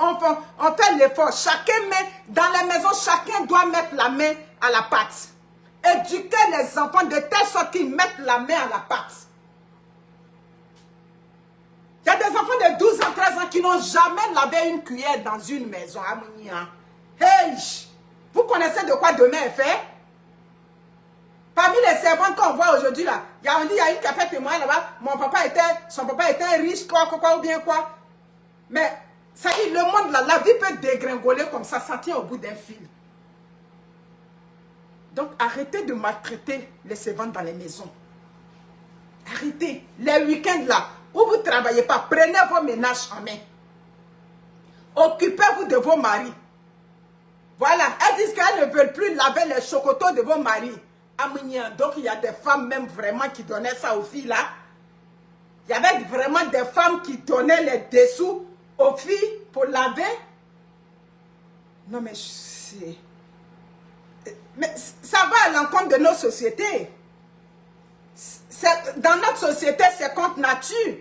on fait l'effort. Chacun met, dans la maison, chacun doit mettre la main à la pâte. Éduquer les enfants de telle sorte qu'ils mettent la main à la pâte. Il y a des enfants de 12 ans, qui n'ont jamais lavé une cuillère dans une maison. Hey, vous connaissez de quoi demain est fait? Parmi les servantes qu'on voit aujourd'hui là, il y a une qui a fait témoin là-bas. Son papa était riche, quoi, ou bien quoi. Mais ça dit, le monde là, la vie peut dégringoler comme ça tient au bout d'un fil. Donc arrêtez de maltraiter les servantes dans les maisons. Arrêtez. Les week-ends là, où vous ne travaillez pas, prenez vos ménages en main. Occupez-vous de vos maris. Voilà, elles disent qu'elles ne veulent plus laver les chocotos de vos maris. Donc il y a des femmes même vraiment qui donnaient ça aux filles là. Il y avait vraiment des femmes qui donnaient les dessous aux filles pour laver. Non mais c'est... Mais ça va à l'encontre de nos sociétés. Dans notre société, c'est contre nature.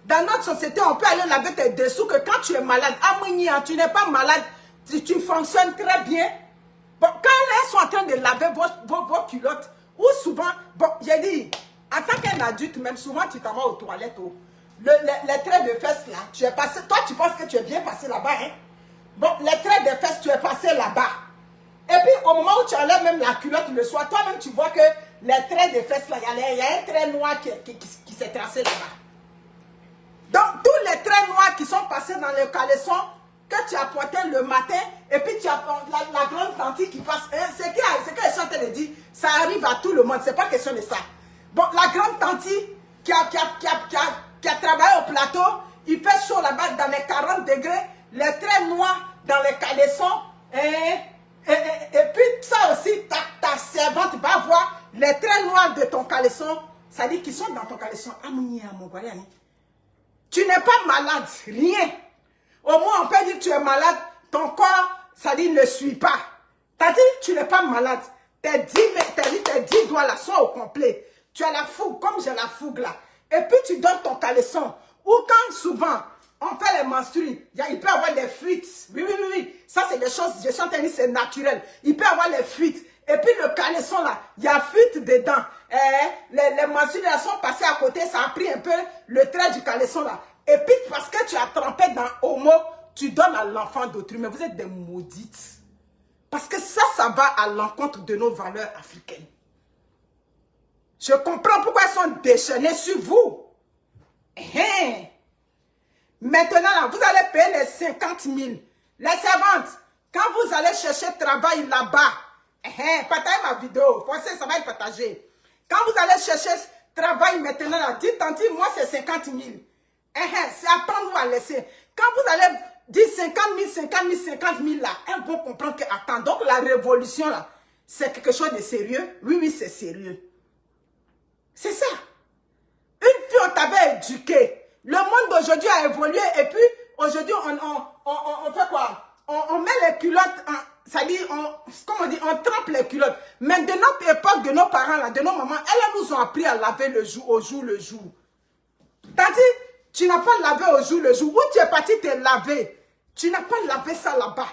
Dans notre société, on peut aller laver tes dessous que quand tu es malade. Tu n'es pas malade, tu fonctionnes très bien. Bon, quand elles sont en train de laver vos culottes, ou souvent, bon, j'ai dit, en tant qu'un adulte, même souvent, tu t'en vas aux toilettes. Les traits de fesses là, tu es passé, toi tu penses que tu es bien passé là-bas, hein? Bon, les traits de fesses, tu es passé là-bas. Et puis, au moment où tu enlèves même la culotte le soir, toi-même, tu vois que les traits de fesses là, il y a un trait noir qui s'est tracé là-bas. Donc, tous les traits noirs qui sont passés dans le caleçon, que tu as porté le matin, et puis tu as la grande tante qui passe. C'est que les gens te le disent, ça arrive à tout le monde, c'est pas question de ça. Bon, la grande tante qui a travaillé au plateau, il fait chaud là-bas dans les 40 degrés, les traits noirs dans les caleçons, et puis ça aussi, ta servante va voir les traits noirs de ton caleçon, ça dit qu'ils sont dans ton caleçon. Tu n'es pas malade, rien. Au moins, on peut dire que tu es malade, ton corps, ça dit, ne suit pas. T'as dit, tu n'es pas malade. Tes 10 doigts là sont au complet. Tu as la fougue, comme j'ai la fougue là. Et puis, tu donnes ton caleçon. Ou quand souvent, on fait les menstrues, il peut y avoir des fuites. Oui. Ça, c'est des choses, je suis en train de dire, c'est naturel. Il peut y avoir les fuites. Et puis, le caleçon là, il y a fuite dedans. Les menstrues là sont passées à côté, ça a pris un peu le trait du caleçon là. Et puis, parce que tu as trempé dans homo, tu donnes à l'enfant d'autrui. Mais vous êtes des maudites. Parce que ça va à l'encontre de nos valeurs africaines. Je comprends pourquoi elles sont déchaînées sur vous. Maintenant, là, vous allez payer les 50 000. Les servantes, quand vous allez chercher travail là-bas, partagez ma vidéo. Pensez, ça va être partagé. Quand vous allez chercher travail maintenant, là, dites, tante, moi c'est 50 000. C'est à prendre ou à laisser. Quand vous allez dire 50 000 là, elles vont comprendre que, attends, donc la révolution là, c'est quelque chose de sérieux. Oui, c'est sérieux. C'est ça. Une fille, on t'avait éduqué. Le monde d'aujourd'hui a évolué et puis aujourd'hui, on fait quoi? On met les culottes, ça dit, comme on dit, on trempe les culottes. Mais de notre époque, de nos parents là, de nos mamans, elles nous ont appris à laver au jour le jour. T'as dit, tu n'as pas lavé au jour le jour. Où tu es parti te laver? Tu n'as pas lavé ça là-bas.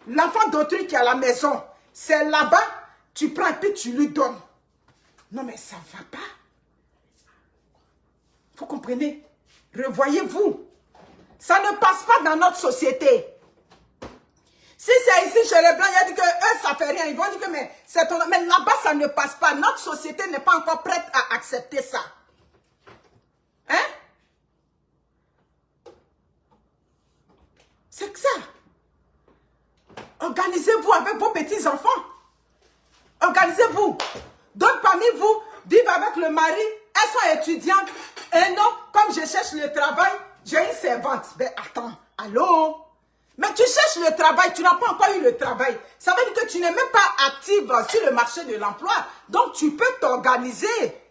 L'enfant d'autrui qui est à la maison, c'est là-bas, tu prends et puis tu lui donnes. Non mais ça ne va pas. Vous comprenez? Revoyez-vous. Ça ne passe pas dans notre société. Si c'est ici chez les Blancs, il a dit que eux, ça fait rien. Ils vont dire que mais là-bas, ça ne passe pas. Notre société n'est pas encore prête à accepter ça. Hein? C'est que ça. Organisez-vous avec vos petits-enfants. Organisez-vous. Donc, parmi vous, vivent avec le mari, elles sont étudiantes. Et non, comme je cherche le travail, j'ai une servante. Ben, attends, allô? Mais tu cherches le travail, tu n'as pas encore eu le travail. Ça veut dire que tu n'es même pas active sur le marché de l'emploi. Donc, tu peux t'organiser.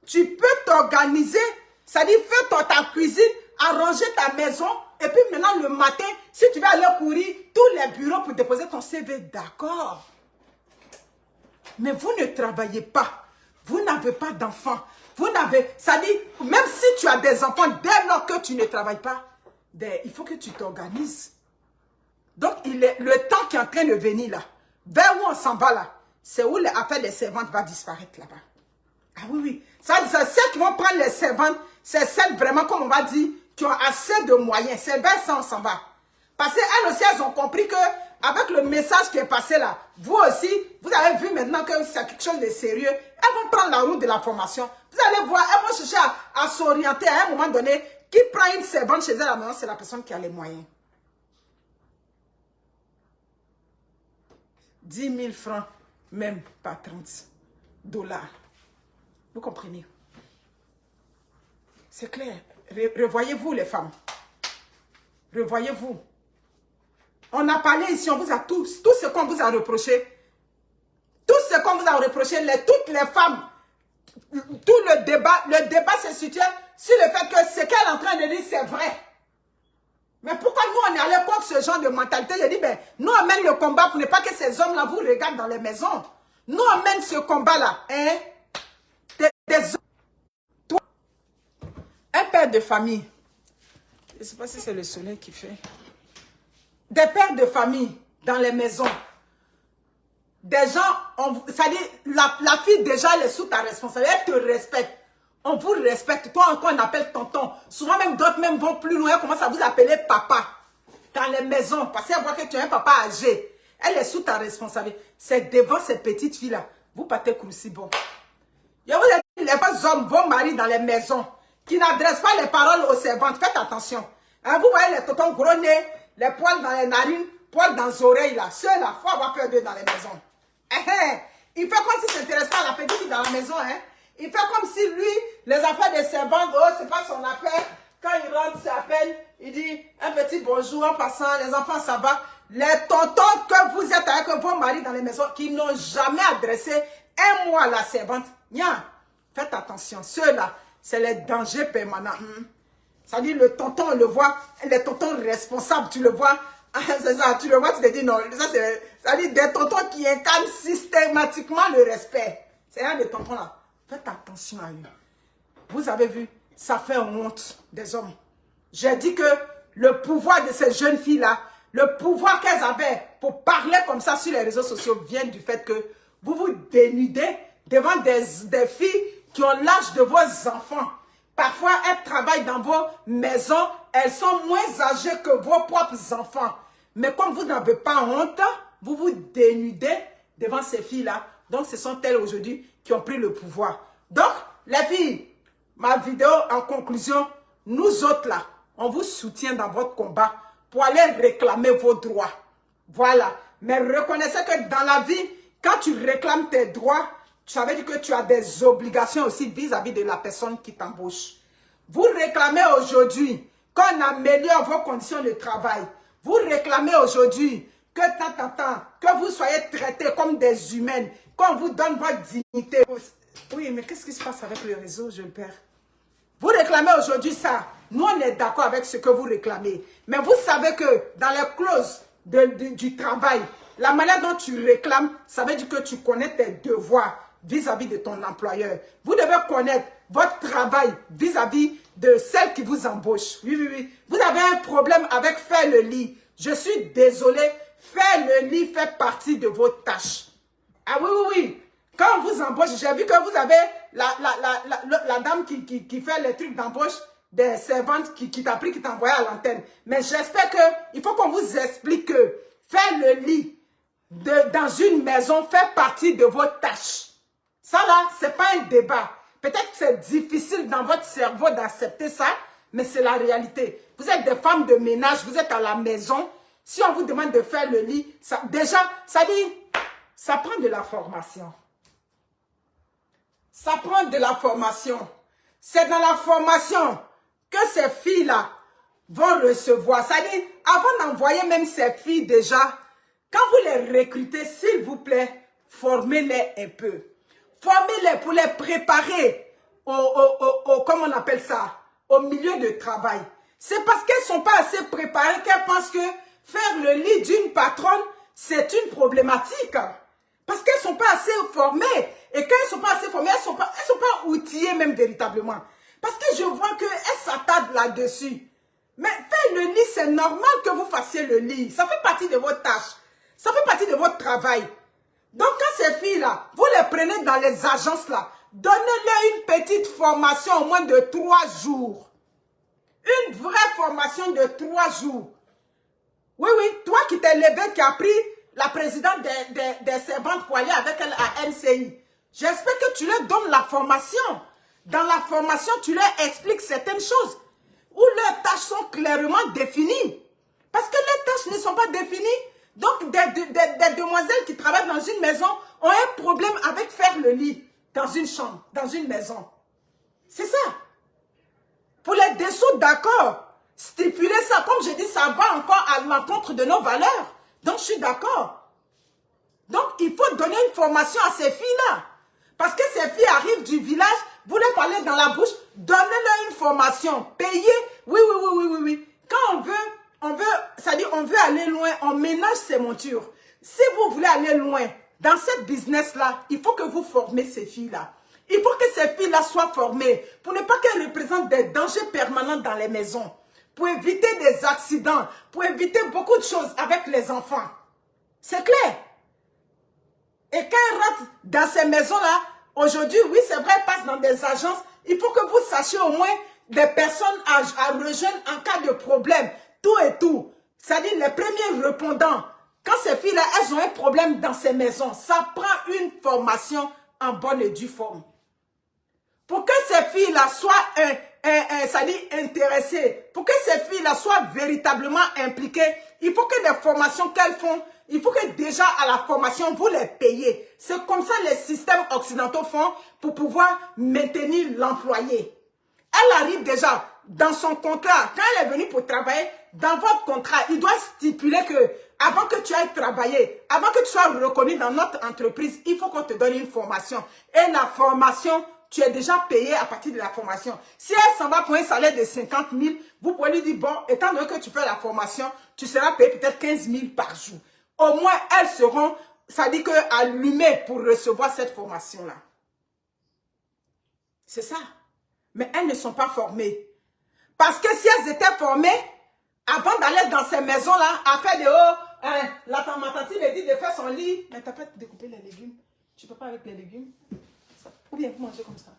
Tu peux t'organiser. Ça dit, fais ta cuisine, arranger ta maison. Et puis maintenant, le matin, si tu vas aller courir tous les bureaux pour déposer ton CV, d'accord. Mais vous ne travaillez pas. Vous n'avez pas d'enfants. Vous n'avez... Ça dit, même si tu as des enfants, dès lors que tu ne travailles pas, il faut que tu t'organises. Donc, le temps qui est en train de venir là, vers où on s'en va là, c'est où l'affaire des servantes va disparaître là-bas. Ah oui. Ça, c'est celles qui vont prendre les servantes, c'est celles vraiment, comme on va dire, qui ont assez de moyens. C'est vers ça on s'en va. Parce qu'elles aussi, elles ont compris que avec le message qui est passé là, vous aussi, vous avez vu maintenant que c'est quelque chose de sérieux. Elles vont prendre la route de la formation. Vous allez voir, elles vont chercher à s'orienter à un moment donné. Qui prend une servante chez elle à la maison, c'est la personne qui a les moyens. 10 000 francs, même pas 30 $. Vous comprenez? C'est clair. Revoyez-vous les femmes. Revoyez-vous. On a parlé ici, on vous a tout ce qu'on vous a reproché. Tout ce qu'on vous a reproché, toutes les femmes, tout le débat se situe sur le fait que ce qu'elle est en train de dire, c'est vrai. Mais pourquoi nous, on est allé contre ce genre de mentalité? Je dis, ben, nous, on mène le combat pour ne pas que ces hommes-là vous regardent dans les maisons. Nous, on mène ce combat-là. Hein? Toi, un père de famille, je ne sais pas si c'est le soleil qui fait. Des pères de famille dans les maisons. Des gens, c'est-à-dire, la fille déjà, elle est sous ta responsabilité, elle te respecte. On vous respecte. Toi encore, on appelle tonton. Souvent même, d'autres même vont plus loin, commencent à vous appeler papa. Dans les maisons, parce qu'elle voit que tu es un papa âgé. Elle est sous ta responsabilité. C'est devant ces petites filles-là. Vous partez cruci bon. Je vous ai dit, les hommes, vos maris dans les maisons, qui n'adressent pas les paroles aux servantes. Faites attention. Hein, vous voyez les tontons gros nez, les poils dans les narines, poils dans les oreilles là. Ceux-là, il faut avoir peur d'eux dans les maisons. Il fait comme s'il ne s'intéresse pas à la petite fille dans la maison. Hein. Il fait comme si lui, les affaires des servantes, oh, c'est pas son affaire. Quand il rentre, s'appelle, il dit un petit bonjour en passant, les enfants, ça va. Les tontons que vous êtes avec vos maris dans les maisons, qui n'ont jamais adressé un mot à la servante. Nya, faites attention. Ceux-là, c'est les dangers permanents. Ça dit, le tonton, on le voit, les tontons responsables, tu le vois. C'est ça, tu le vois, tu te dis non. Ça dit des tontons qui incarnent systématiquement le respect. C'est un des tontons là. Faites attention à eux. Vous avez vu, ça fait honte des hommes. J'ai dit que le pouvoir de ces jeunes filles-là, le pouvoir qu'elles avaient pour parler comme ça sur les réseaux sociaux vient du fait que vous vous dénudez devant des filles qui ont l'âge de vos enfants. Parfois, elles travaillent dans vos maisons, elles sont moins âgées que vos propres enfants. Mais comme vous n'avez pas honte, vous vous dénudez devant ces filles-là. Donc, ce sont elles aujourd'hui qui ont pris le pouvoir. Donc, les filles, ma vidéo en conclusion, nous autres là, on vous soutient dans votre combat pour aller réclamer vos droits. Voilà. Mais reconnaissez que dans la vie, quand tu réclames tes droits, ça veut dire que tu as des obligations aussi vis-à-vis de la personne qui t'embauche. Vous réclamez aujourd'hui qu'on améliore vos conditions de travail. Vous réclamez aujourd'hui que que vous soyez traités comme des humaines, qu'on vous donne votre dignité. Oui, mais qu'est-ce qui se passe avec le réseau, je le perds? Vous réclamez aujourd'hui ça. Nous, on est d'accord avec ce que vous réclamez. Mais vous savez que dans les clauses du travail, la manière dont tu réclames, ça veut dire que tu connais tes devoirs vis-à-vis de ton employeur. Vous devez connaître votre travail vis-à-vis de celle qui vous embauche. Oui, oui, oui. Vous avez un problème avec faire le lit. Je suis désolé, faire le lit fait partie de vos tâches. Ah oui, oui, oui. Quand on vous embauche, j'ai vu que vous avez la dame qui fait les trucs d'embauche des servantes qui t'a pris, qui t'a envoyé à l'antenne. Mais j'espère qu'il faut qu'on vous explique que faire le lit dans une maison fait partie de vos tâches. Ça là, ce n'est pas un débat. Peut-être que c'est difficile dans votre cerveau d'accepter ça, mais c'est la réalité. Vous êtes des femmes de ménage, vous êtes à la maison. Si on vous demande de faire le lit, déjà, ça prend de la formation. Ça prend de la formation. C'est dans la formation que ces filles-là vont recevoir. C'est-à-dire, avant d'envoyer même ces filles déjà, quand vous les recrutez, s'il vous plaît, formez-les un peu. Formez-les pour les préparer comment on appelle ça, au milieu de travail. C'est parce qu'elles ne sont pas assez préparées qu'elles pensent que faire le lit d'une patronne, c'est une problématique. Parce qu'elles ne sont pas assez formées. Et quand elles ne sont pas assez formées, elles ne sont pas outillées même véritablement. Parce que je vois qu'elles s'attardent là-dessus. Mais faire le lit, c'est normal que vous fassiez le lit. Ça fait partie de votre tâche. Ça fait partie de votre travail. Donc quand ces filles-là, vous les prenez dans les agences là, donnez-leur une petite formation au moins de 3 jours. Une vraie formation de 3 jours. Oui, oui, toi qui t'es levé, qui as pris la présidente des servantes pour aller avec elle à NCI. J'espère que tu leur donnes la formation. Dans la formation, tu leur expliques certaines choses où leurs tâches sont clairement définies. Parce que les tâches ne sont pas définies. Donc, des demoiselles qui travaillent dans une maison ont un problème avec faire le lit dans une chambre, dans une maison. C'est ça. Pour les dessous, d'accord. Stipuler ça, comme je dis, ça va encore à l'encontre de nos valeurs. Donc, je suis d'accord. Donc, il faut donner une formation à ces filles-là. Parce que ces filles arrivent du village, vous les parlez dans la bouche, donnez-leur une formation, payez. Oui, oui, oui, oui, oui, oui. Quand c'est-à-dire on veut aller loin, on ménage ses montures. Si vous voulez aller loin dans cette business-là, il faut que vous formez ces filles-là. Il faut que ces filles-là soient formées pour ne pas qu'elles représentent des dangers permanents dans les maisons, pour éviter des accidents, pour éviter beaucoup de choses avec les enfants. C'est clair. Et quand elles rentrent dans ces maisons-là, aujourd'hui, oui, c'est vrai, elles passent dans des agences. Il faut que vous sachiez au moins des personnes à rejoindre en cas de problème. Tout et tout. C'est-à-dire les premiers répondants. Quand ces filles-là, elles ont un problème dans ces maisons, ça prend une formation en bonne et due forme. Pour que ces filles-là soient intéressées, pour que ces filles-là soient véritablement impliquées, il faut que les formations qu'elles font, il faut que déjà à la formation, vous les payez. C'est comme ça les systèmes occidentaux font pour pouvoir maintenir l'employé. Elle arrive déjà dans son contrat, quand elle est venue pour travailler, dans votre contrat, il doit stipuler que avant que tu ailles travailler, avant que tu sois reconnu dans notre entreprise, il faut qu'on te donne une formation. Et la formation, tu es déjà payé à partir de la formation. Si elle s'en va pour un salaire de 50 000, vous pouvez lui dire, bon, étant donné que tu fais la formation, tu seras payé peut-être 15 000 par jour. Au moins, elles seront, ça dit que allumées pour recevoir cette formation-là. C'est ça. Mais elles ne sont pas formées. Parce que si elles étaient formées, avant d'aller dans ces maisons-là, à faire de haut, ma tante me dit de faire son lit. Mais tu n'as pas découpé les légumes. Tu ne peux pas avec les légumes. Ou bien vous mangez comme ça.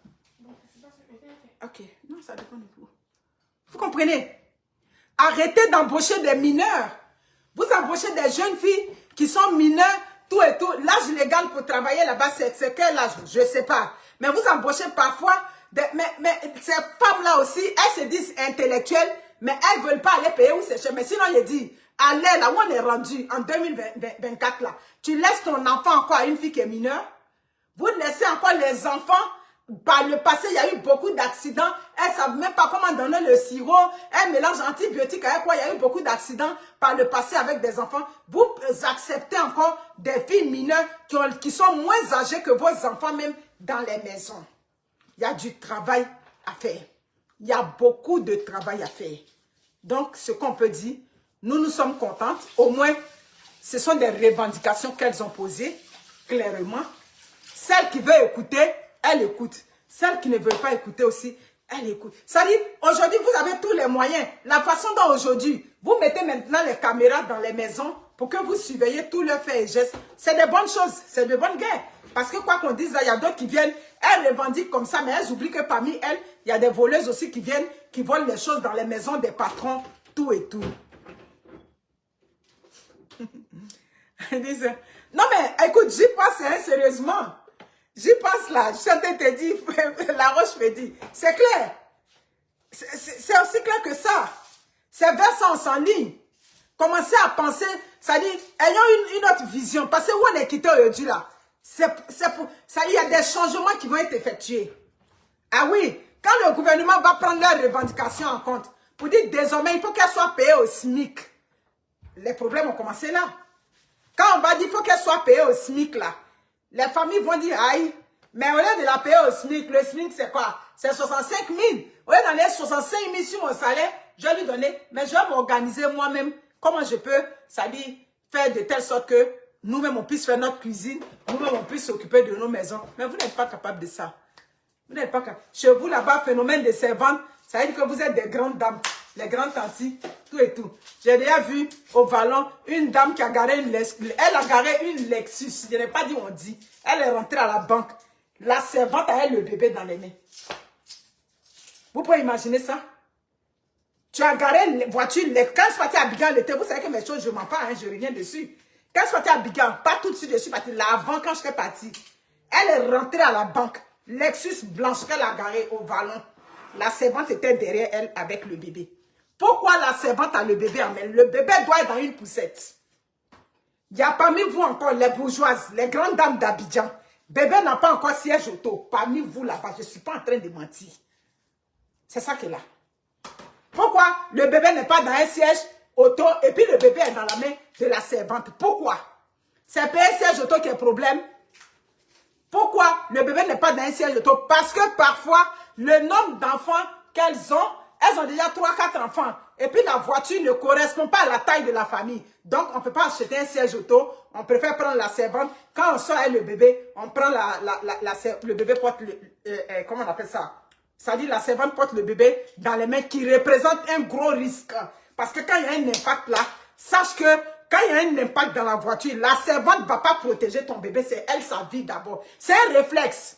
Ok, non, ça dépend de vous. Vous comprenez? Arrêtez d'embaucher des mineurs. Vous embauchez des jeunes filles qui sont mineures, tout et tout. L'âge légal pour travailler là-bas, c'est quel âge? Je ne sais pas. Mais vous embauchez parfois, mais ces femmes-là aussi, elles se disent intellectuelles, mais elles ne veulent pas aller payer où c'est cher. Mais sinon, il dit, allez là où on est rendu en 2024 là, tu laisses ton enfant encore à une fille qui est mineure. Vous laissez encore les enfants. Par le passé, il y a eu beaucoup d'accidents. Elles ne savent même pas comment donner le sirop. Elles mélangent antibiotiques avec quoi. Il y a eu beaucoup d'accidents par le passé avec des enfants. Vous acceptez encore des filles mineures qui sont moins âgées que vos enfants même dans les maisons. Il y a du travail à faire. Il y a beaucoup de travail à faire. Donc, ce qu'on peut dire, nous sommes contentes. Au moins, ce sont des revendications qu'elles ont posées clairement. Celle qui veut écouter, elle écoute. Celle qui ne veut pas écouter aussi, elle écoute. Ça dit, aujourd'hui, vous avez tous les moyens. La façon dont aujourd'hui, vous mettez maintenant les caméras dans les maisons pour que vous surveillez tous leurs faits et gestes. C'est des bonnes choses, c'est de bonnes guerres. Parce que quoi qu'on dise, il y a d'autres qui viennent, elles revendiquent comme ça, mais elles oublient que parmi elles, il y a des voleuses aussi qui viennent, qui volent les choses dans les maisons des patrons, tout et tout. Non mais, écoute, j'y passe, hein, sérieusement. J'y passe là, je suis en train de te dire, la roche me dit, c'est clair. C'est aussi clair que ça. C'est vers ça, on s'enligne. Commencez à penser, ça dit, ayons une autre vision. Parce que où on est quitté aujourd'hui là, c'est pour, ça dit, il y a des changements qui vont être effectués. Ah oui, quand le gouvernement va prendre leurs revendications en compte, pour dire désormais, il faut qu'elles soient payées au SMIC. Les problèmes ont commencé là. Quand on va dire qu'il faut qu'elles soient payées au SMIC là, les familles vont dire, aïe, mais au lieu de la payer au SMIC, le SMIC c'est quoi? C'est 65 000. Au lieu d'en aller 65 000 sur mon salaire, je vais lui donner, mais je vais m'organiser moi-même. Comment je peux, ça dit, faire de telle sorte que nous-mêmes on puisse faire notre cuisine, nous-mêmes on puisse s'occuper de nos maisons. Mais vous n'êtes pas capable de ça. Vous n'êtes pas capable. Chez vous là-bas, phénomène de servante, ça veut dire que vous êtes des grandes dames, les grandes tantis, tout et tout. J'ai déjà vu au Vallon une dame qui a garé une Lexus. Elle a garé une Lexus. Je n'ai pas dit on dit. Elle est rentrée à la banque. La servante a elle le bébé dans les mains. Vous pouvez imaginer ça? Tu as garé les voitures. Quand je suis partie à Abidjan l'été, vous savez que mes choses, je ne mens pas, hein, je reviens dessus. Quand je suis partie à Abidjan, pas tout de suite, je suis partie. Là, avant, quand je suis partie, elle est rentrée à la banque. Lexus blanche qu'elle a garée au vallon. La servante était derrière elle avec le bébé. Pourquoi la servante a le bébé en main? Le bébé doit être dans une poussette. Il y a parmi vous encore les bourgeoises, les grandes dames d'Abidjan. Bébé n'a pas encore siège auto. Parmi vous là-bas, je ne suis pas en train de mentir. C'est ça qui est là. Pourquoi le bébé n'est pas dans un siège auto et puis le bébé est dans la main de la servante? Pourquoi? C'est pas un siège auto qui est problème. Pourquoi le bébé n'est pas dans un siège auto? Parce que parfois, le nombre d'enfants qu'elles ont, elles ont déjà 3-4 enfants. Et puis la voiture ne correspond pas à la taille de la famille. Donc, on ne peut pas acheter un siège auto. On préfère prendre la servante. Quand on sort avec le bébé, on prend le bébé porte comment on appelle ça? Ça dit la servante porte le bébé dans les mains qui représentent un gros risque. Parce que quand il y a un impact là, sache que quand il y a un impact dans la voiture, la servante ne va pas protéger ton bébé. C'est elle sa vie d'abord. C'est un réflexe.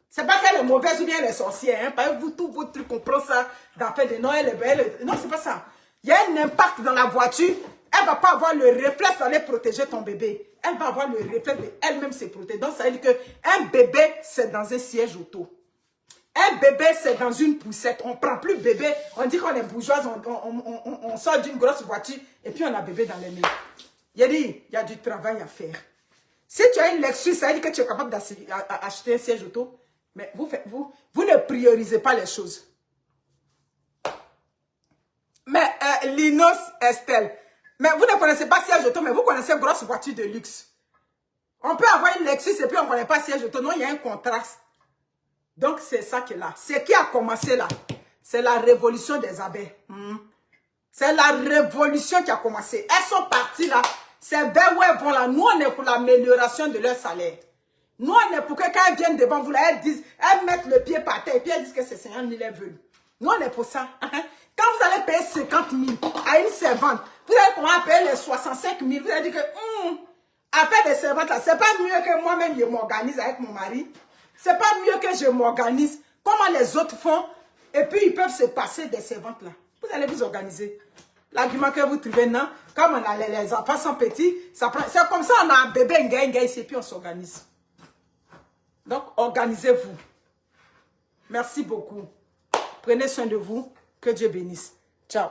C'est pas qu'elle est mauvaise ou bien elle est sorcière. Hein? Parce que vous, tous vos trucs, on prend ça dans fait de non, elle est belle. Non, c'est pas ça. Il y a un impact dans la voiture. Elle ne va pas avoir le réflexe d'aller protéger ton bébé. Elle va avoir le réflexe d'elle-même se protéger. Donc, ça veut dire qu'un bébé, c'est dans un siège auto. Un bébé, c'est dans une poussette. On ne prend plus bébé. On dit qu'on est bourgeoise. On sort d'une grosse voiture et puis on a bébé dans les mains. Il y a du travail à faire. Si tu as une Lexus, ça veut dire que tu es capable d'acheter un siège auto. Mais vous ne priorisez pas les choses. Mais Linos Estelle, mais vous ne connaissez pas siège auto, mais vous connaissez grosse voiture de luxe. On peut avoir une Lexus et puis on ne connaît pas siège auto. Non, il y a un contraste. Donc, c'est ça qui est là. Ce qui a commencé là, c'est la révolution des abeilles. C'est la révolution qui a commencé. Elles sont parties là. C'est vers où elles vont là. Nous, on est pour l'amélioration de leur salaire. Nous, on est pour que quand elles viennent devant vous là, elles mettent le pied par terre et puis elles disent que c'est Seigneur ni les veulent. Nous, on est pour ça. Quand vous allez payer 50 000 à une servante, vous allez commencer à payer les 65 000. Vous allez dire que, après des servantes là, c'est pas mieux que moi-même je m'organise avec mon mari. C'est pas mieux que je m'organise. Comment les autres font. Et puis, ils peuvent se passer des servantes là. Vous allez vous organiser. L'argument que vous trouvez, non, comme on a les enfants sont petits, c'est comme ça, on a un bébé, un gars ici, et puis on s'organise. Donc, organisez-vous. Merci beaucoup. Prenez soin de vous. Que Dieu bénisse. Ciao.